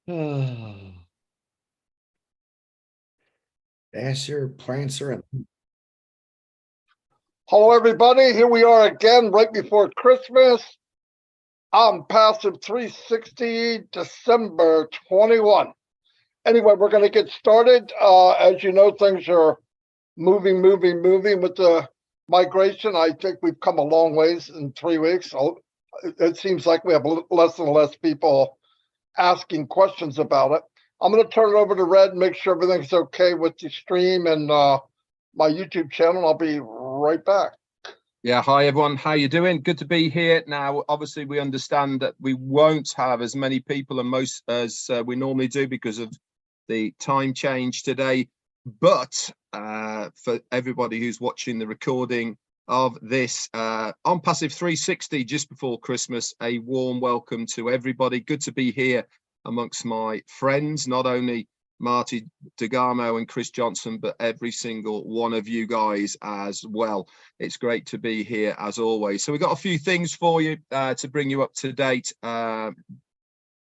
Dasher, Prancer, and Hello, everybody. Here we are again, right before Christmas. I'm Passive 360, December 21. Anyway, we're going to get started. As you know, things are moving with the migration. I think we've come a long ways in 3 weeks. So it seems like we have less and less people asking questions about it. I'm going to turn it over to Red and make sure everything's okay with the stream and my YouTube channel. I'll be right back. Yeah, hi everyone. How you doing? Good to be here. Now, obviously, we understand that we won't have as many people as we normally do because of the time change today. But for everybody who's watching the recording of this on Passive 360 just before Christmas, a warm welcome to everybody. Good to be here amongst my friends, not only Marty, DeGarmo and Chris Johnson, but every single one of you guys as well. It's great to be here as always. So we've got a few things for you to bring you up to date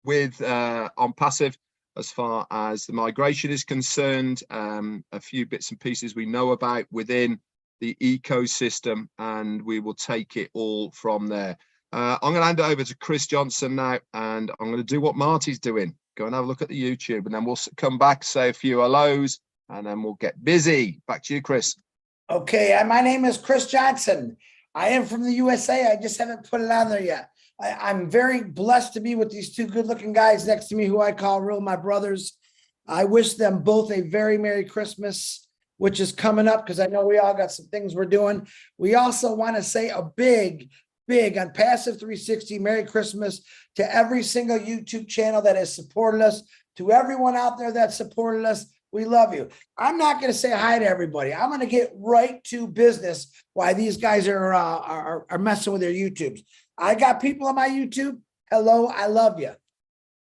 with on Passive as far as the migration is concerned, a few bits and pieces we know about within the ecosystem, and we will take it all from there. I'm going to hand it over to Chris Johnson now, and I'm going to do what Marty's doing. Go and have a look at the YouTube, and then we'll come back, say a few hellos, and then we'll get busy. Back to you, Chris. okay. My name is Chris Johnson. I am from the USA. I just haven't put it on there yet. I'm very blessed to be with these two good-looking guys next to me, who I call real my brothers. I wish them both a very Merry Christmas, which is coming up because I know we all got some things we're doing. We also want to say a big on Passive 360 Merry Christmas to every single YouTube channel that has supported us, to everyone out there that supported us. We love you. I'm not going to say hi to everybody. I'm going to get right to business while these guys are messing with their YouTubes. I got people on my YouTube. Hello, I love you.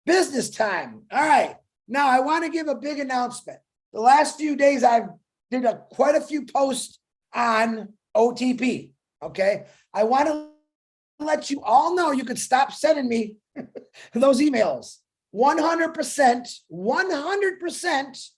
Business time. All right. Now I want to give a big announcement. The last few days I've did quite a few posts on OTP. Okay. I want to let you all know you can stop sending me those emails. 100%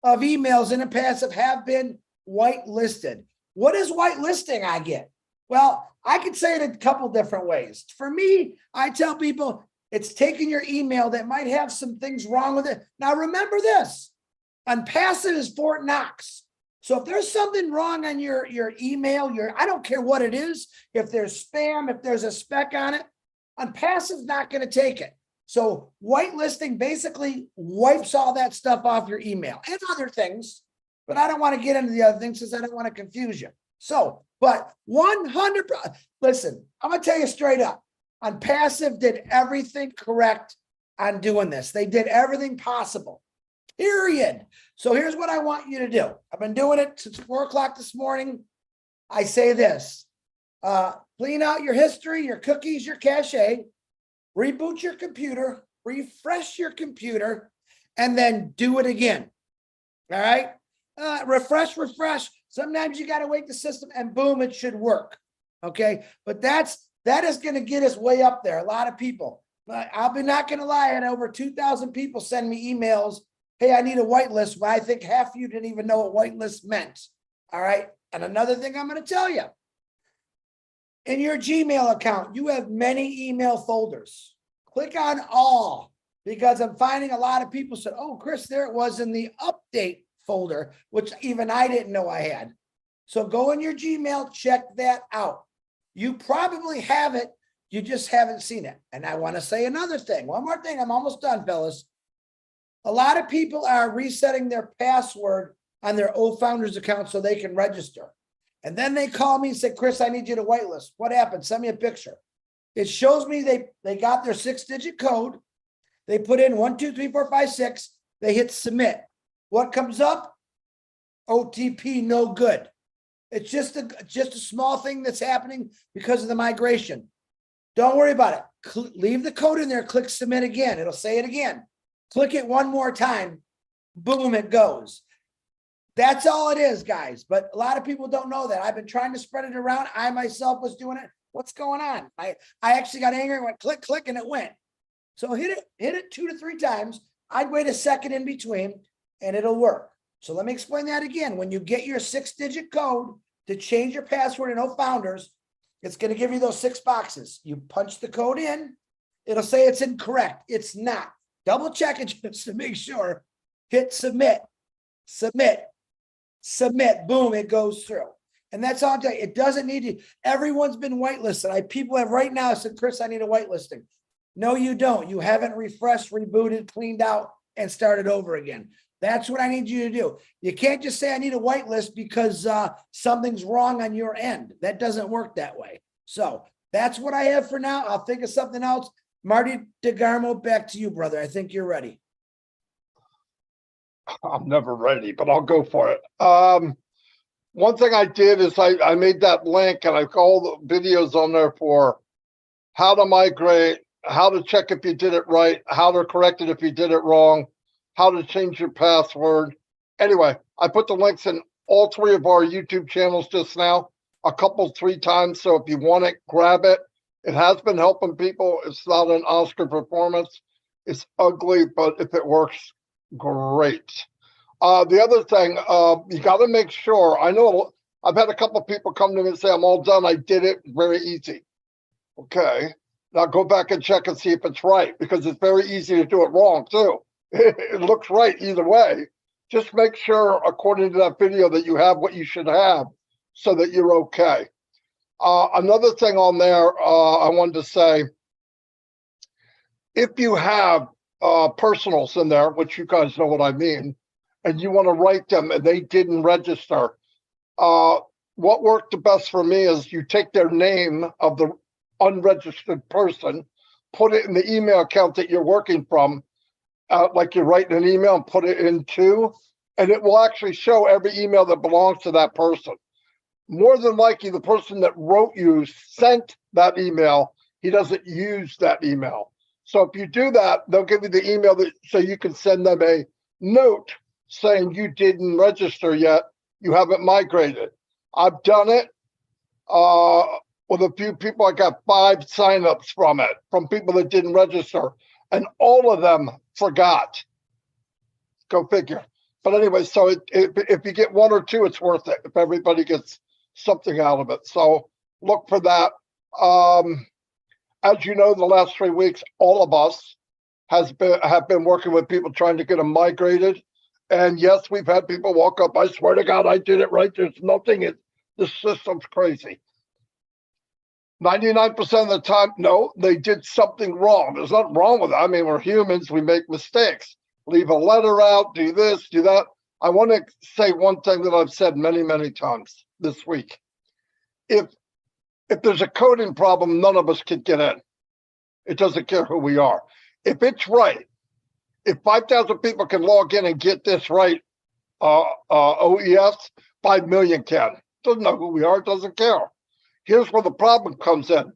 of emails in the Passive have been whitelisted. What is whitelisting I get? Well, I could say it a couple different ways. For me, I tell people it's taking your email that might have some things wrong with it. Now, remember this, on Passive is Fort Knox. So if there's something wrong on your email, I don't care what it is, if there's spam, if there's a speck on it, on Passive's not going to take it. So whitelisting basically wipes all that stuff off your email and other things, but I don't want to get into the other things because I don't want to confuse you. So, but 100%, listen, I'm going to tell you straight up, on Passive did everything correct on doing this. They did everything possible. Period. So here's what I want you to do. I've been doing it since 4 o'clock this morning. I say this, clean out your history, your cookies, your cache, reboot your computer, refresh your computer, and then do it again. All right. Refresh. Sometimes you got to wake the system and boom, it should work. Okay. But that is going to get us way up there. A lot of people, but I'll be not going to lie. I had over 2,000 people send me emails. Hey, I need a whitelist. Well, I think half of you didn't even know what whitelist meant. All right. And another thing I'm going to tell you, in your Gmail account, you have many email folders. Click on all, because I'm finding a lot of people said, oh, Chris, there it was in the update folder, which even I didn't know I had. So go in your Gmail, check that out. You probably have it. You just haven't seen it. And I want to say another thing. One more thing. I'm almost done, fellas. A lot of people are resetting their password on their old founders account so they can register. And then they call me and say, Chris, I need you to whitelist. What happened? Send me a picture. It shows me they got their 6-digit code. They put in 1, 2, 3, 4, 5, 6. They hit submit. What comes up? OTP, no good. It's just a small thing that's happening because of the migration. Don't worry about it. Leave the code in there. Click submit again. It'll say it again. Click it one more time. Boom, it goes. That's all it is, guys. But a lot of people don't know that. I've been trying to spread it around. I myself was doing it. What's going on? I actually got angry and went click, click, and it went. So hit it 2 to 3 times. I'd wait a second in between and it'll work. So let me explain that again. When you get your 6-digit code to change your password in No Founders, it's going to give you those 6 boxes. You punch the code in, it'll say it's incorrect. It's not. Double check it just to make sure. Hit submit, submit, submit. Boom, it goes through. And that's all day. It doesn't need to. Everyone's been whitelisted. People have right now said, Chris, I need a whitelisting. No, you don't. You haven't refreshed, rebooted, cleaned out, and started over again. That's what I need you to do. You can't just say I need a whitelist because something's wrong on your end. That doesn't work that way. So that's what I have for now. I'll think of something else. Marty DeGarmo, back to you, brother. I think you're ready. I'm never ready, but I'll go for it. One thing I did is I made that link and I got all the videos on there for how to migrate, how to check if you did it right, how to correct it if you did it wrong, how to change your password. Anyway, I put the links in all 3 of our YouTube channels just now, a couple, 3 times. So if you want it, grab it. It has been helping people. It's not an Oscar performance. It's ugly, but if it works, great. The other thing, you got to make sure, I know I've had a couple of people come to me and say, I'm all done. I did it very easy. Okay. Now go back and check and see if it's right, because it's very easy to do it wrong too. It looks right either way. Just make sure, according to that video, that you have what you should have so that you're okay. Another thing on there, I wanted to say, if you have personals in there, which you guys know what I mean, and you want to write them and they didn't register, what worked the best for me is you take their name of the unregistered person, put it in the email account that you're working from, like you're writing an email, and put it into, and it will actually show every email that belongs to that person. More than likely, the person that wrote you sent that email. He doesn't use that email. So if you do that, they'll give you the email so you can send them a note saying you didn't register yet. You haven't migrated. I've done it with a few people. I got 5 signups from it, from people that didn't register, and all of them forgot. Go figure. But anyway, so if you get 1 or 2, it's worth it. If everybody gets something out of it, so look for that. As you know, the last 3 weeks, all of us have been working with people trying to get them migrated. And yes, we've had people walk up, I swear to God, I did it right. There's nothing. The system's crazy. 99% of the time, no, they did something wrong. There's nothing wrong with it. I mean, we're humans. We make mistakes. Leave a letter out, do this, do that. I want to say one thing that I've said many, many times this week. If there's a coding problem, none of us can get in. It doesn't care who we are. If it's right, if 5,000 people can log in and get this right, OES, 5 million can. Doesn't know who we are, doesn't care. Here's where the problem comes in.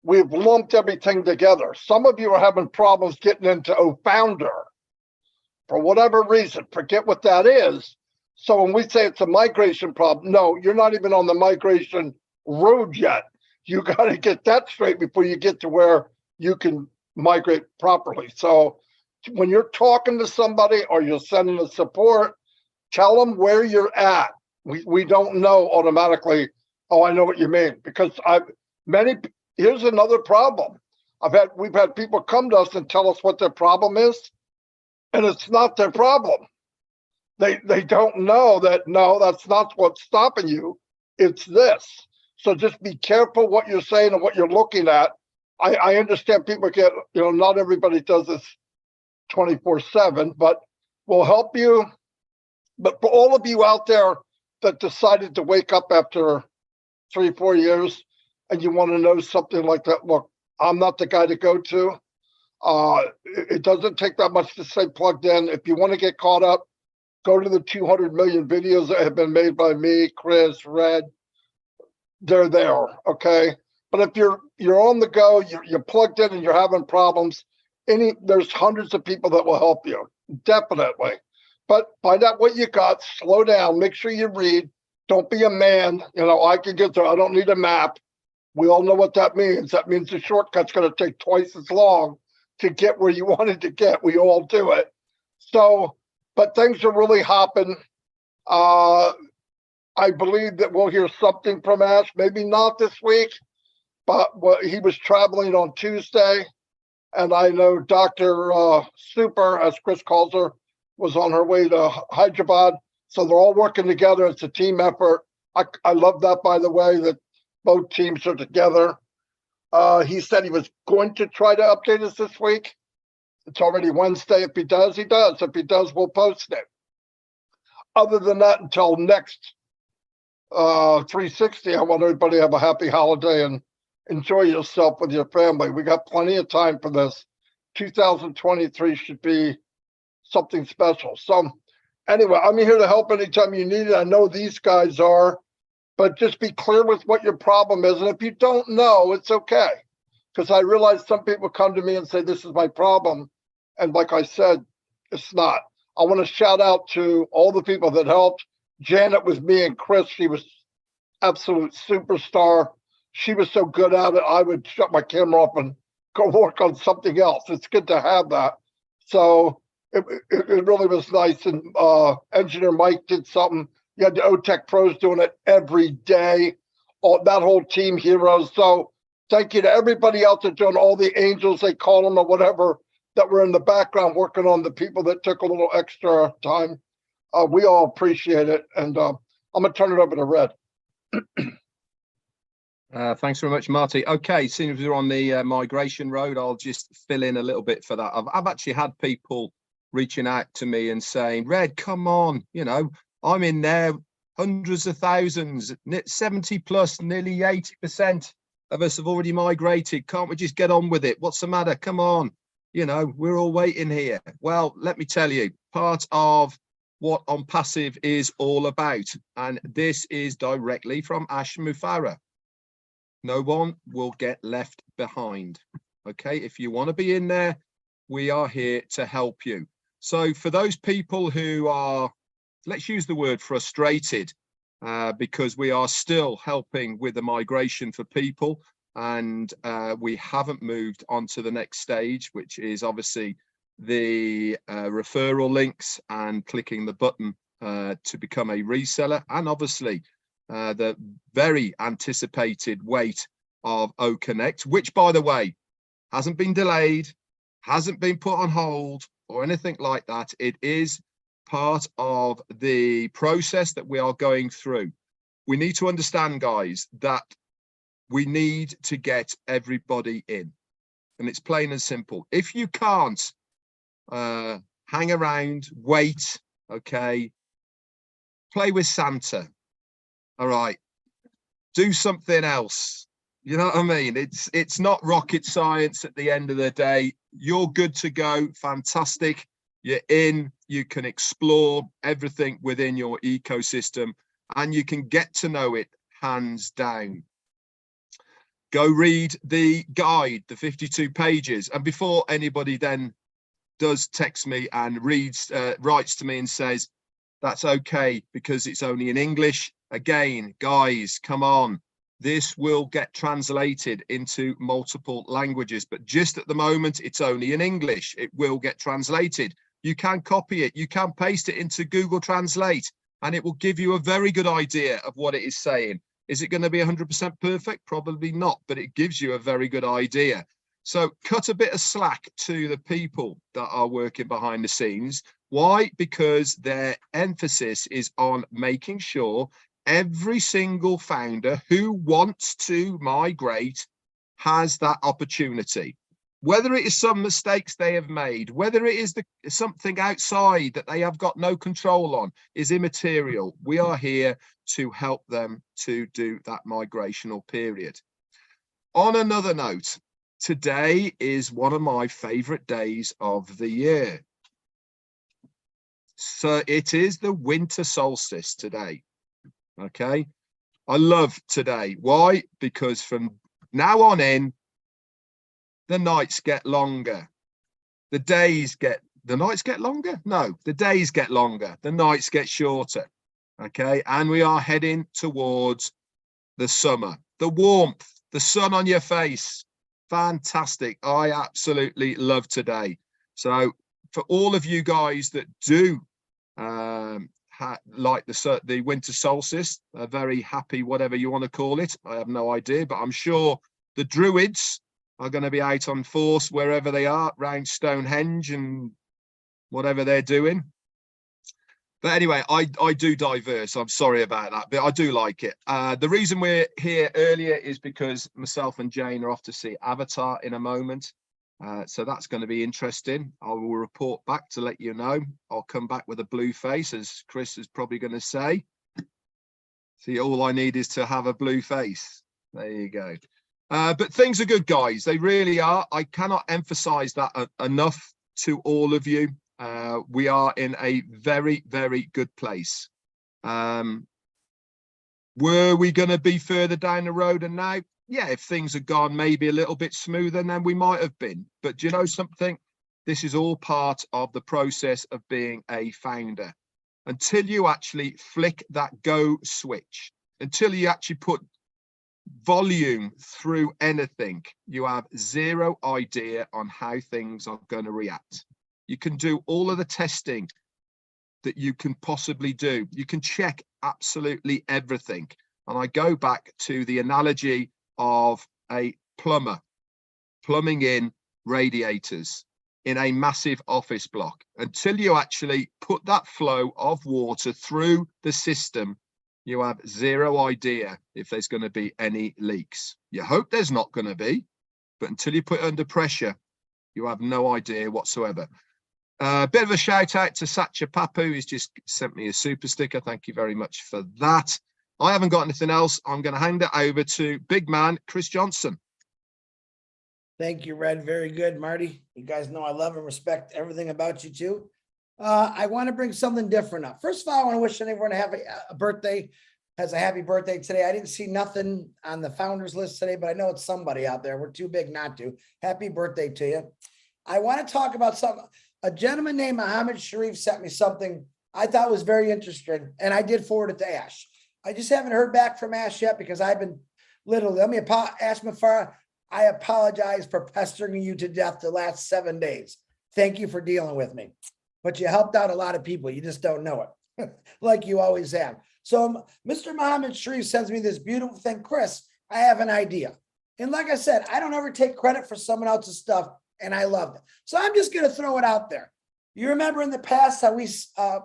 We've lumped everything together. Some of you are having problems getting into OFounder for whatever reason. Forget what that is. So when we say it's a migration problem, no, you're not even on the migration road yet. You got to get that straight before you get to where you can migrate properly. So when you're talking to somebody or you're sending a support, tell them where you're at. We don't know automatically, oh, I know what you mean, because here's another problem. We've had people come to us and tell us what their problem is, and it's not their problem. They don't know that, no, that's not what's stopping you. It's this. So just be careful what you're saying and what you're looking at. I understand people get, not everybody does this 24/7, but we'll help you. But for all of you out there that decided to wake up after 3-4 years and you want to know something like that, look, I'm not the guy to go to. It doesn't take that much to stay plugged in. If you want to get caught up, go to the 200 million videos that have been made by me, Chris, Red. They're there, okay? But if you're on the go, you're plugged in and you're having problems, there's hundreds of people that will help you, definitely. But find out what you got, slow down, make sure you read. Don't be a man. I can get there. I don't need a map. We all know what that means. That means the shortcut's going to take twice as long to get where you wanted to get. We all do it. So, but things are really hopping. I believe that we'll hear something from Ash, maybe not this week, but he was traveling on Tuesday. And I know Dr. Super, as Chris calls her, was on her way to Hyderabad. So they're all working together. It's a team effort. I love that, by the way, that both teams are together. He said he was going to try to update us this week. It's already Wednesday. If he does, he does. If he does, we'll post it. Other than that, until next 360, I want everybody to have a happy holiday and enjoy yourself with your family. We got plenty of time for this. 2023 should be something special. So anyway, I'm here to help anytime you need it. I know these guys are, but just be clear with what your problem is. And if you don't know, it's okay. Because I realize some people come to me and say, this is my problem. And like I said, it's not. I want to shout out to all the people that helped. Janet was me and Chris. She was absolute superstar. She was so good at it, I would shut my camera off and go work on something else. It's good to have that. So it really was nice. And engineer Mike did something. You had the OTech pros doing it every day. That whole team, heroes. So thank you to everybody out there doing all the angels, they call them, or whatever, that were in the background working on the people that took a little extra time. We all appreciate it. And I'm going to turn it over to Red. Thanks very much, Marty. Okay, seeing as we're on the migration road, I'll just fill in a little bit for that. I've actually had people reaching out to me and saying, Red, come on, you know, I'm in there, hundreds of thousands, 70 plus, nearly 80% of us have already migrated. Can't we just get on with it? What's the matter? Come on. You know, we're all waiting here. Well, let me tell you, part of what On Passive is all about, and this is directly from Ash Mufara. No one will get left behind. Okay, if you want to be in there, we are here to help you. So for those people who are, let's use the word frustrated, because we are still helping with the migration for people, and we haven't moved on to the next stage, which is obviously the referral links and clicking the button to become a reseller, and obviously the very anticipated wait of OConnect, which, by the way, hasn't been delayed, hasn't been put on hold or anything like that. It is part of the process that we are going through. We need to understand, guys, that we need to get everybody in, and it's plain and simple. If you can't hang around, wait, okay, play with Santa. All right, do something else. You know what I mean? It's not rocket science at the end of the day. You're good to go. Fantastic. You're in. You can explore everything within your ecosystem, and you can get to know it hands down. Go read the guide, the 52 pages. And before anybody then does text me and writes to me and says, that's okay because it's only in English. Again, guys, come on. This will get translated into multiple languages, but just at the moment, it's only in English. It will get translated. You can copy it. You can paste it into Google Translate, and it will give you a very good idea of what it is saying. Is it going to be 100% perfect? Probably not, but it gives you a very good idea. So cut a bit of slack to the people that are working behind the scenes. Why? Because their emphasis is on making sure every single founder who wants to migrate has that opportunity. Whether it is some mistakes they have made, whether it is something outside that they have got no control on, is immaterial. We are here to help them to do that migrational period. On another note, today is one of my favorite days of the year. So it is the winter solstice today. Okay, I love today. Why? Because from now on in, the nights get longer. The nights get longer? No, the days get longer. The nights get shorter. Okay, and we are heading towards the summer, the warmth, the sun on your face. Fantastic. I absolutely love today. So for all of you guys that do like the winter solstice, a very happy, whatever you want to call it. I have no idea, but I'm sure the Druids are going to be out on force wherever they are, round Stonehenge and whatever they're doing. But anyway, I do diverse. I'm sorry about that, but I do like it. The reason we're here earlier is because myself and Jane are off to see Avatar in a moment. So that's going to be interesting. I will report back to let you know. I'll come back with a blue face, as Chris is probably going to say. See, all I need is to have a blue face. There you go. But things are good, guys. They really are. I cannot emphasize that enough to all of you. We are in a very, very good place. Were we going to be further down the road and now? Yeah, if things had gone maybe a little bit smoother, then we might have been. But do you know something? This is all part of the process of being a founder. Until you actually flick that go switch, until you actually put volume through anything, you have zero idea on how things are going to react. You can do all of the testing that you can possibly do. You can check absolutely everything. And I go back to the analogy of a plumber plumbing in radiators in a massive office block. Until you actually put that flow of water through the system, you have zero idea if there's going to be any leaks. You hope there's not going to be, but until you put it under pressure, you have no idea whatsoever. Bit of a shout out to Satya Papu, who's just sent me a super sticker. Thank you very much for that. I haven't got anything else. I'm going to hand it over to big man Chris Johnson. Thank you, Red. Very good, Marty. You guys know I love and respect everything about you too. I want to bring something different up. First of all, I want to wish everyone to have a birthday, has a happy birthday today. I didn't see nothing on the founders list today, but I know it's somebody out there. We're too big not to. Happy birthday to you. I want to talk about something. A gentleman named Muhammad Sharif sent me something I thought was very interesting, and I did forward it to Ash. I just haven't heard back from Ash yet because I've been literally, Ash Mafara, I apologize for pestering you to death the last 7 days. Thank you for dealing with me. But you helped out a lot of people. You just don't know it, like you always have. So Mr. Muhammad Sharif sends me this beautiful thing. Chris, I have an idea. And like I said, I don't ever take credit for someone else's stuff, and I loved it. So I'm just going to throw it out there. You remember in the past how we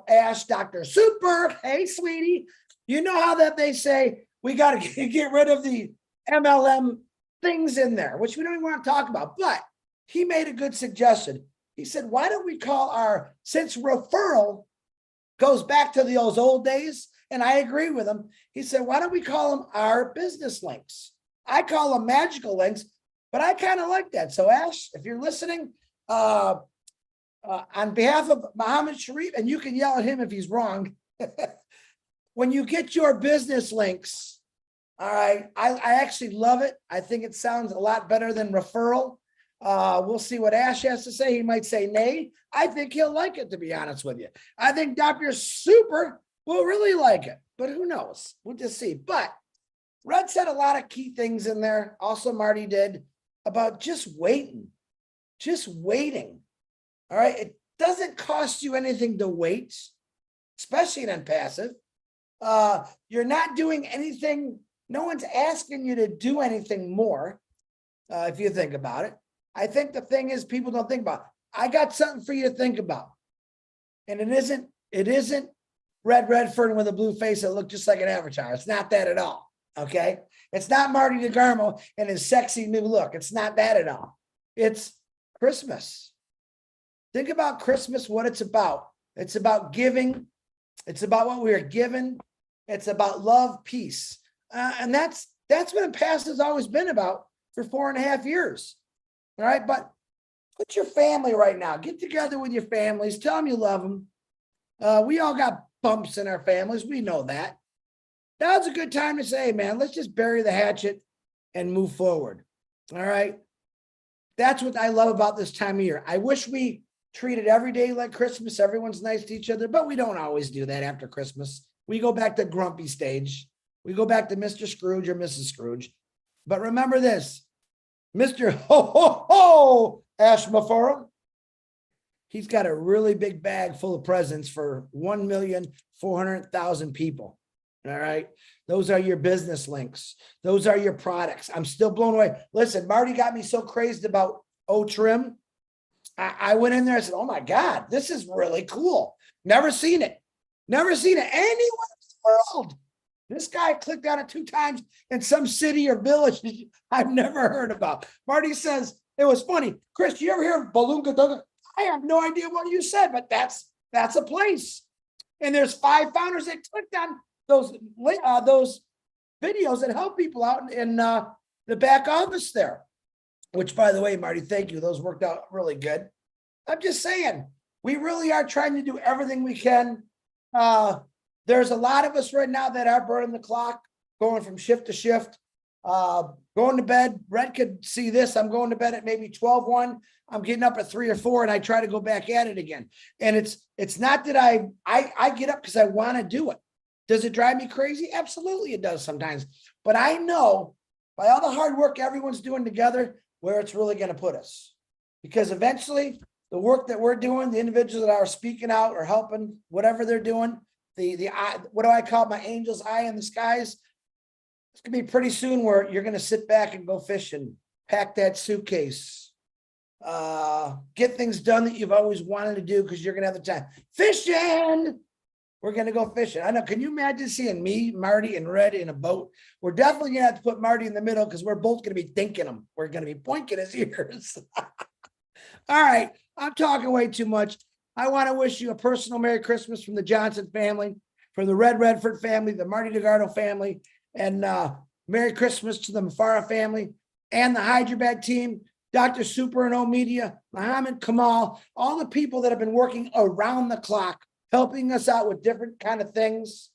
asked Dr. Super, hey, sweetie, you know how that they say we got to get rid of the MLM things in there, which we don't even want to talk about. But he made a good suggestion. He said, why don't we call since referral goes back to those old days, and I agree with him. He said, why don't we call them our business links? I call them magical links, but I kind of like that. So Ash, if you're listening, on behalf of Muhammad Sharif, and you can yell at him if he's wrong, when you get your business links, all right, I actually love it. I think it sounds a lot better than referral. We'll see what Ash has to say. He might say nay. I think he'll like it, to be honest with you. I think Dr. Super will really like it, but who knows? We'll just see. But Red said a lot of key things in there. Also, Marty did about just waiting. Just waiting. All right. It doesn't cost you anything to wait, especially in passive. You're not doing anything. No one's asking you to do anything more. If you think about it, I think the thing is people don't think about it. I got something for you to think about. And it isn't Redfern with a blue face that looked just like an avatar. It's not that at all. Okay. It's not Marty DeGarmo and his sexy new look. It's not that at all. It's Christmas. Think about Christmas, what it's about. It's about giving. It's about what we are given. It's about love, peace. And that's what the past has always been about for 4.5 years. All right. But put your family right now. Get together with your families. Tell them you love them. We all got bumps in our families. We know that. Now's a good time to say, hey, man, let's just bury the hatchet and move forward. All right. That's what I love about this time of year. I wish we treated every day like Christmas. Everyone's nice to each other, but we don't always do that after Christmas. We go back to grumpy stage. We go back to Mr. Scrooge or Mrs. Scrooge. But remember this, Mr. Ho, ho, ho, Ash Mafara, he's got a really big bag full of presents for 1,400,000 people. All right. Those are your business links. Those are your products. I'm still blown away. Listen, Marty got me so crazed about O-Trim. I went in there and said, oh my God, this is really cool. Never seen it. Never seen it anywhere in the world. This guy clicked on it 2 times in some city or village I've never heard about. Marty says, it was funny. Chris, you ever hear of Balloonga? I have no idea what you said, but that's a place. And there's 5 founders that clicked on those videos that help people out in the back office there. Which, by the way, Marty, thank you. Those worked out really good. I'm just saying, we really are trying to do everything we can. There's a lot of us right now that are burning the clock, going from shift to shift, going to bed. Red could see this. I'm going to bed at maybe 12:01. I'm getting up at 3 or 4, and I try to go back at it again. And it's not that I get up because I want to do it. Does it drive me crazy? Absolutely, it does sometimes. But I know by all the hard work everyone's doing together, where it's really going to put us. Because eventually the work that we're doing, the individuals that are speaking out or helping, whatever they're doing, the what do I call it? My angel's eye in the skies. It's going to be pretty soon where you're going to sit back and go fishing, pack that suitcase, get things done that you've always wanted to do because you're going to have the time. Fishing! We're going to go fishing. I know. Can you imagine seeing me, Marty, and Red in a boat? We're definitely going to have to put Marty in the middle because we're both going to be thinking him. We're going to be pointing his ears. All right. I'm talking way too much. I want to wish you a personal Merry Christmas from the Johnson family, from the Redfern family, the Marty DeGarmo family, and Merry Christmas to the Mafara family and the Hyderabad team, Dr. Super and O Media, Muhammad Kamal, all the people that have been working around the clock, helping us out with different kind of things,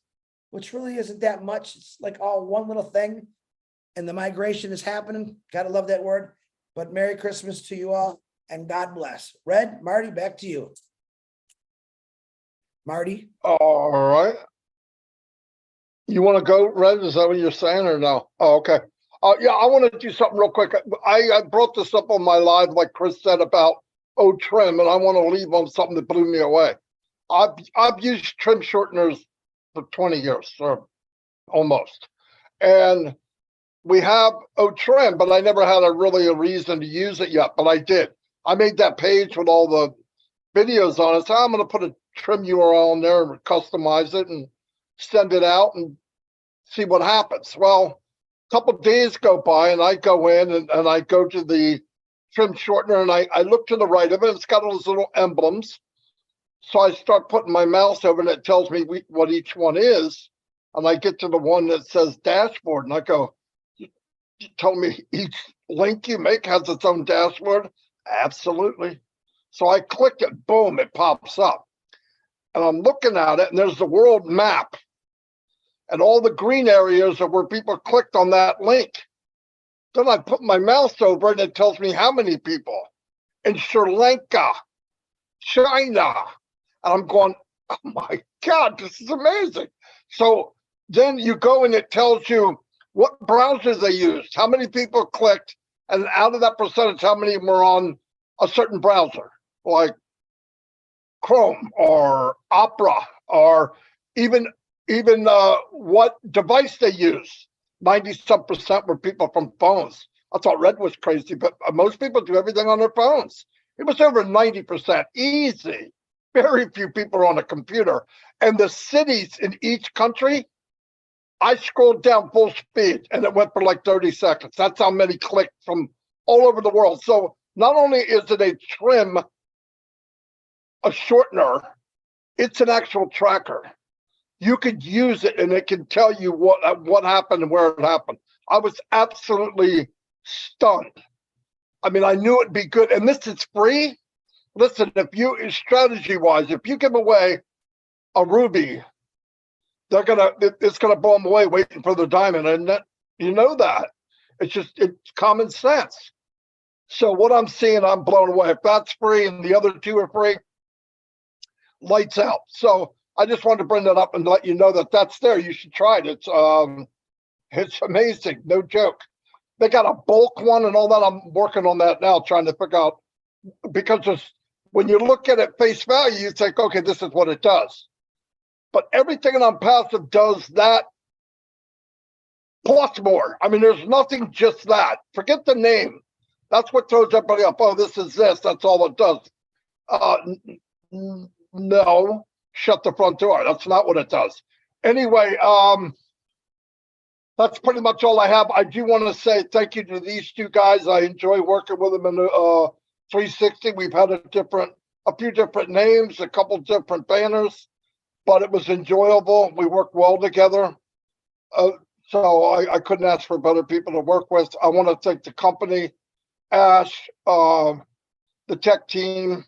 which really isn't that much. It's like all one little thing, and the migration is happening. Gotta love that word. But Merry Christmas to you all, and God bless. Red, Marty, back to you. Marty? All right. You want to go, Red? Is that what you're saying, or no? Oh, okay. Yeah, I want to do something real quick. I brought this up on my live, like Chris said, about O-Trim, and I want to leave on something that blew me away. I've used trim shorteners for 20 years, or almost. And we have O-Trim, but I never had a reason to use it yet, but I did. I made that page with all the videos on it. So I'm going to put a trim URL in there and customize it and send it out and see what happens. Well, a couple of days go by and I go in and I go to the trim shortener and I look to the right of it. It's got those little emblems. So I start putting my mouse over and it tells me what each one is. And I get to the one that says dashboard and I go, you told me each link you make has its own dashboard? Absolutely. So I click it, boom, it pops up. And I'm looking at it and there's the world map. And all the green areas are where people clicked on that link. Then I put my mouse over it and it tells me how many people in Sri Lanka, China. And I'm going, oh my God, this is amazing. So then you go and it tells you what browsers they used, how many people clicked, and out of that percentage, how many were on a certain browser, like Chrome or Opera, or even what device they use. 90-some% were people from phones. I thought Red was crazy, but most people do everything on their phones. It was over 90%, easy. Very few people are on a computer. And the cities in each country, I scrolled down full speed and it went for like 30 seconds. That's how many clicked from all over the world. So not only is it a trim, a shortener, it's an actual tracker. You could use it and it can tell you what happened and where it happened. I was absolutely stunned. I mean, I knew it'd be good. And this is free. Listen, strategy-wise, if you give away a ruby, it's gonna blow them away waiting for the diamond, and you know that. It's common sense. So what I'm seeing, I'm blown away. If that's free and the other two are free, lights out. So I just wanted to bring that up and let you know that that's there. You should try it. It's amazing, no joke. They got a bulk one and all that. I'm working on that now, trying to figure out, because when you look at it face value, you think, okay, this is what it does. But everything on passive does that plus more. I mean, there's nothing just that. Forget the name. That's what throws everybody up. Oh, this is this. That's all it does. No, shut the front door. That's not what it does. Anyway, that's pretty much all I have. I do want to say thank you to these two guys. I enjoy working with them in the 360. We've had a few different names, a couple different banners, but it was enjoyable. We worked well together. So I couldn't ask for better people to work with. I want to thank the company, Ash, the tech team,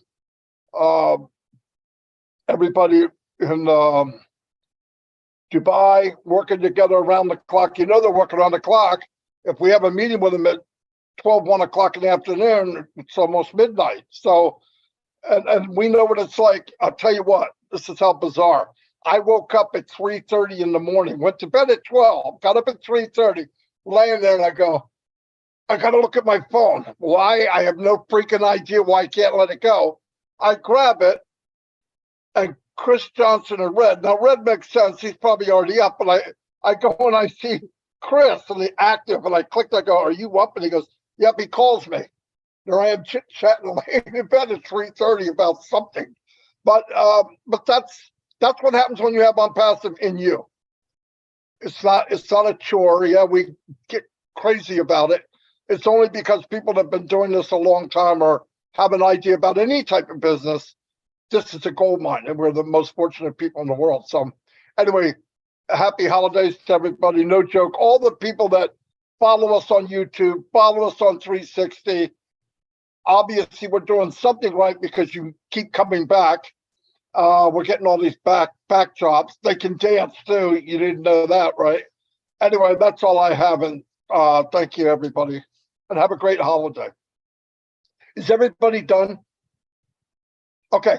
everybody in Dubai working together around the clock. You know they're working around the clock. If we have a meeting with them at 12, 1 o'clock in the afternoon, it's almost midnight. So, and we know what it's like. I'll tell you what, this is how bizarre. I woke up at 3:30 in the morning, went to bed at 12, got up at 3:30, laying there, and I go, I got to look at my phone. Why? I have no freaking idea why I can't let it go. I grab it, and Chris Johnson and Red. Now, Red makes sense. He's probably already up, but I go and I see Chris and the active, and I clicked, I go, are you up? And he goes, yep, he calls me. There I am chit-chatting laying in bed at 3:30 about something. But that's what happens when you have on passive in you. It's not a chore. Yeah, we get crazy about it. It's only because people have been doing this a long time or have an idea about any type of business. This is a gold mine, and we're the most fortunate people in the world. So anyway, happy holidays to everybody. No joke. All the people that follow us on YouTube, follow us on 360. Obviously, we're doing something right because you keep coming back. We're getting all these back jobs. They can dance too. You didn't know that, right? Anyway, that's all I have. And thank you, everybody. And have a great holiday. Is everybody done? Okay.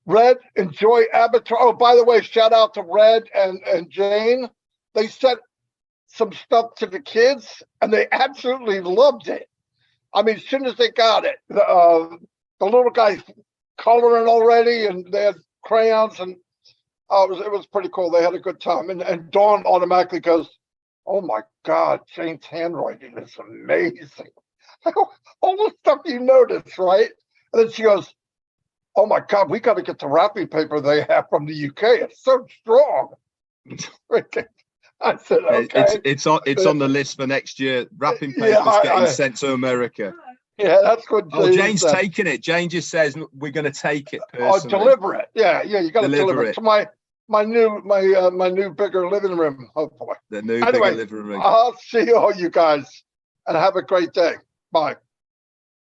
Red, enjoy Avatar. Oh, by the way, shout out to Red and Jane. They sent some stuff to the kids, and they absolutely loved it. I mean, as soon as they got it, the little guy coloring already, and they had crayons, and it was pretty cool. They had a good time. And Dawn automatically goes, oh my God, Jane's handwriting is amazing. All the stuff you notice, right? And then she goes, oh my God, we got to get the wrapping paper they have from the UK. It's so strong. I said, okay. It's on the list for next year. Wrapping paper's getting sent to America. Yeah, that's good. Oh, Jane's taking it. Jane just says we're going to take it personally. Oh, deliver it. Yeah, you got to deliver it to my new bigger living room. Hopefully, the new bigger living room. I'll see all you guys, and have a great day. Bye.